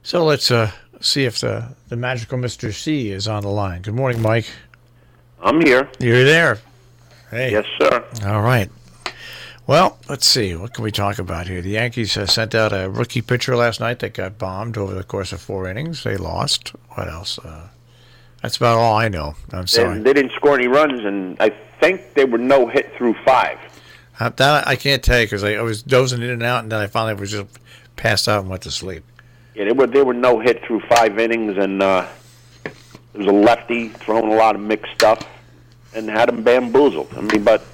So let's see if the magical Mr. C is on the line. Good morning, Mike. I'm here. You're there. Hey. Yes, sir. All right. Well, let's see. What can we talk about here? The Yankees sent out a rookie pitcher last night that got bombed over the course of 4 innings. They lost. What else? That's about all I know. I'm sorry. They didn't score any runs, and I think they were no hit through 5. That I can't tell you because I was dozing in and out, and then I finally was just passed out and went to sleep. Yeah, they were no hit through 5 innings, and there was a lefty throwing a lot of mixed stuff and had them bamboozled. I mean, but,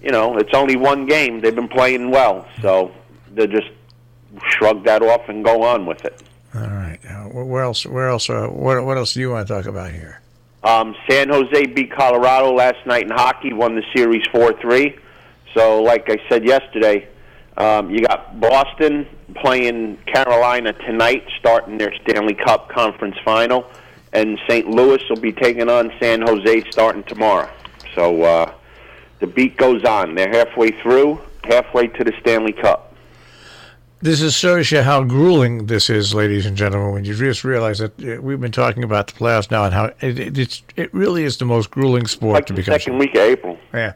it's only one game. They've been playing well, so they just shrug that off and go on with it. All right. What else do you want to talk about here? San Jose beat Colorado last night in hockey, won the series 4-3. So, like I said yesterday, you got Boston playing Carolina tonight, starting their Stanley Cup Conference Final, and St. Louis will be taking on San Jose starting tomorrow. So the beat goes on. They're halfway to the Stanley Cup. This is shows you how grueling this is, ladies and gentlemen, when you just realize that we've been talking about the playoffs now and how it really is the most grueling sport like to the become. Second week of April. Yeah.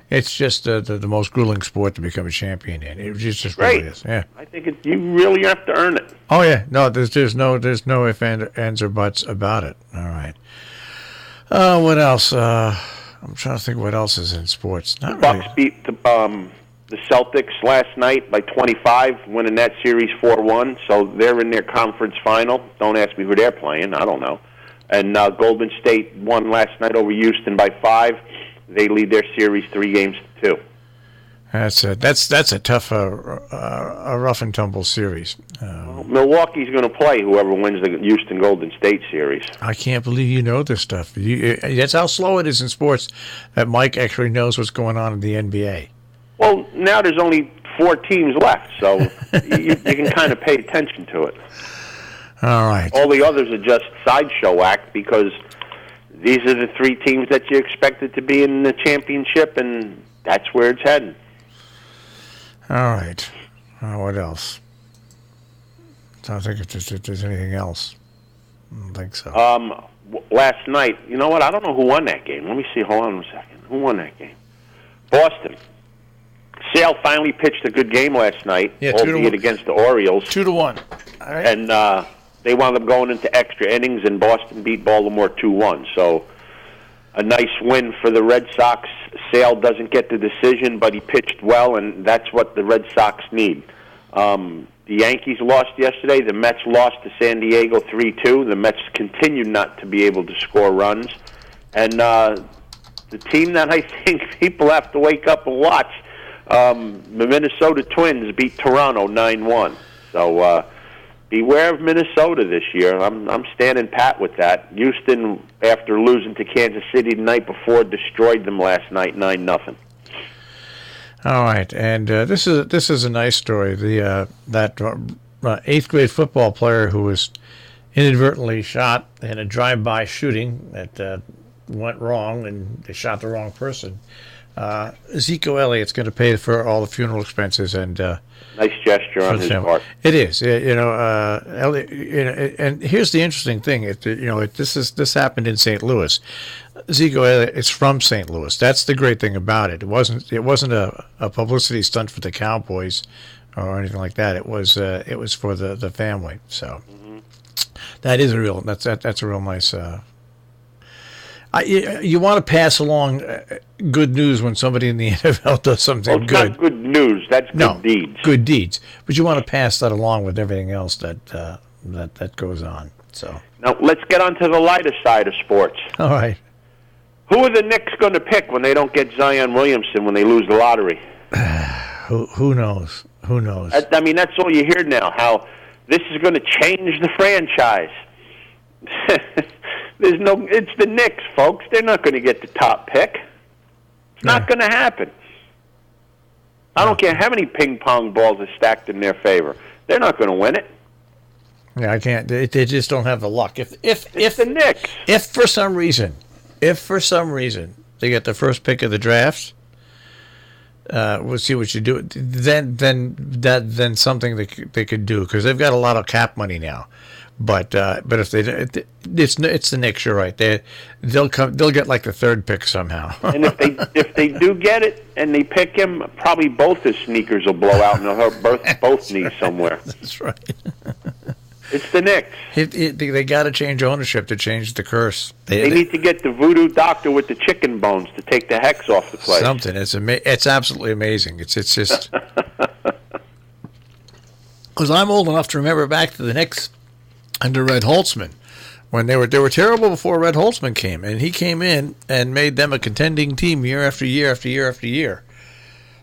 It's just the most grueling sport to become a champion in. It just Great. really is. Yeah. I think you really have to earn it. Oh yeah. No, there's no ifs, ands, or buts about it. All right. What else? I'm trying to think what else is in sports. Not the really. Bucks beat the Celtics last night by 25, winning that series 4-1. So they're in their conference final. Don't ask me who they're playing. I don't know. And Golden State won last night over Houston by 5. They lead their series 3-2. That's a tough, a rough and tumble series. Milwaukee's going to play whoever wins the Houston Golden State series. I can't believe you know this stuff. That's how slow it is in sports that Mike actually knows what's going on in the NBA. Well, now there's only 4 teams left, so you can kind of pay attention to it. All right. All the others are just sideshow act because these are the 3 teams that you expected to be in the championship, and that's where it's heading. All right. What else? I don't think if there's anything else. I don't think so. Last night, you know what? I don't know who won that game. Let me see. Hold on a second. Who won that game? Boston. Sale finally pitched a good game last night, albeit against the Orioles. 2-1. All right. And they wound up going into extra innings, and Boston beat Baltimore 2-1. So a nice win for the Red Sox. Sale doesn't get the decision, but he pitched well, and that's what the Red Sox need. The Yankees lost yesterday. The Mets lost to San Diego 3-2. The Mets continue not to be able to score runs. And the team that I think people have to wake up and watch, the Minnesota Twins beat Toronto 9-1. So beware of Minnesota this year. I'm standing pat with that. Houston, after losing to Kansas City the night before, destroyed them last night 9-0. All right, and this is a nice story. That 8th grade football player who was inadvertently shot in a drive-by shooting that went wrong, and they shot the wrong person. Ezekiel Elliott's going to pay for all the funeral expenses, and nice gesture on his part. It is, Elliott. And here's the interesting thing. This happened in St. Louis. Ezekiel Elliott is from St. Louis. That's the great thing about it. It wasn't a publicity stunt for the Cowboys or anything like that. It was for the family. So that is that's a real nice. You want to pass along good news when somebody in the NFL does something good. Not good news. That's good deeds. Good deeds. But you want to pass that along with everything else that goes on. So now let's get on to the lighter side of sports. All right. Who are the Knicks going to pick when they don't get Zion Williamson when they lose the lottery? Who knows? Who knows? I mean, that's all you hear now. How this is going to change the franchise. It's the Knicks, folks. They're not going to get the top pick. It's not going to happen. I don't care how many ping pong balls are stacked in their favor. They're not going to win it. Yeah, I can't. They just don't have the luck. If the Knicks, if for some reason they get the first pick of the draft, we'll see what you do. Then something they could do, because they've got a lot of cap money now. But if it's the Knicks, you're right. They'll get like the third pick somehow. And if they do get it and they pick him, probably both his sneakers will blow out and they'll hurt both knees somewhere. That's right. It's the Knicks. They got to change ownership to change the curse. They need to get the voodoo doctor with the chicken bones to take the hex off the place. Something. It's absolutely amazing. It's just because I'm old enough to remember back to the Knicks under Red Holtzman, when they were terrible before Red Holtzman came, and he came in and made them a contending team year after year after year after year.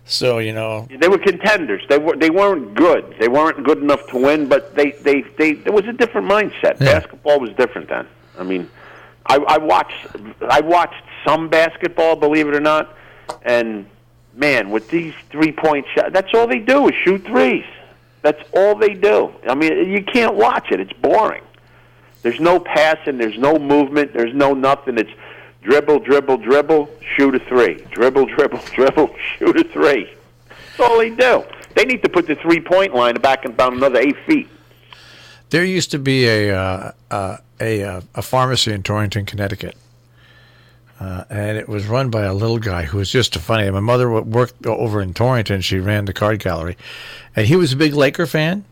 So they were contenders. They weren't good. They weren't good enough to win, but there was a different mindset. Yeah. Basketball was different then. I mean, I watched some basketball, believe it or not, and man, with these 3-point shots, that's all they do is shoot threes. That's all they do. I mean, you can't watch it. It's boring. There's no passing. There's no movement. There's no nothing. It's dribble, dribble, dribble, shoot a three. Dribble, dribble, dribble, shoot a three. That's all they do. They need to put the 3-point line back about another 8 feet. There used to be a pharmacy in Torrington, Connecticut. And it was run by a little guy who was just funny. My mother worked over in Torrington. She ran the card gallery. And he was a big Laker fan.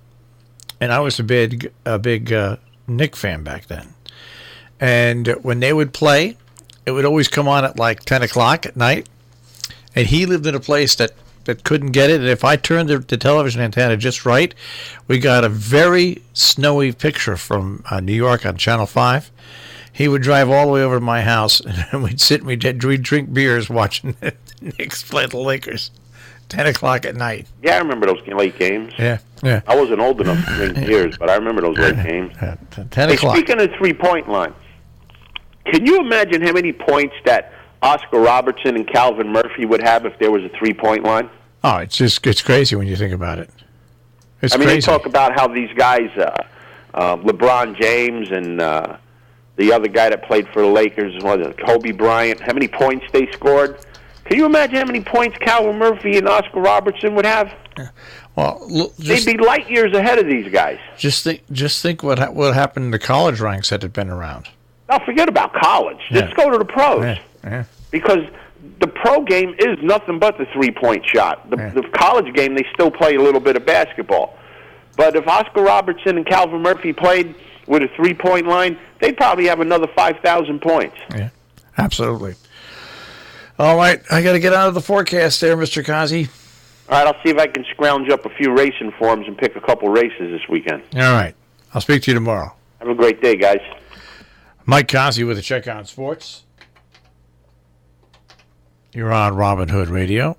And I was a big Knick fan back then. And when they would play, it would always come on at like 10 o'clock at night. And he lived in a place that couldn't get it. And if I turned the television antenna just right, we got a very snowy picture from New York on Channel 5. He would drive all the way over to my house, and we'd sit and we'd drink beers watching the Knicks play the Lakers, 10 o'clock at night. Yeah, I remember those late games. Yeah. I wasn't old enough to drink beers, but I remember those late games. 10 o'clock. Speaking of 3-point line, can you imagine how many points that Oscar Robertson and Calvin Murphy would have if there was a 3-point line? Oh, it's crazy when you think about it. It's crazy. They talk about how these guys, LeBron James and the other guy that played for the Lakers, Kobe Bryant, how many points they scored. Can you imagine how many points Calvin Murphy and Oscar Robertson would have? Yeah. Well, they'd be light years ahead of these guys. Just think what happened in the college ranks that had been around. Now, forget about college. Just go to the pros. Yeah. Because the pro game is nothing but the 3-point shot. The college game, they still play a little bit of basketball. But if Oscar Robertson and Calvin Murphy played with a 3-point line, they'd probably have another 5,000 points. Yeah, absolutely. All right, I got to get out of the forecast there, Mr. Cozzi. All right, I'll see if I can scrounge up a few racing forms and pick a couple races this weekend. All right, I'll speak to you tomorrow. Have a great day, guys. Mike Cozzi with a Check on Sports. You're on Robin Hood Radio.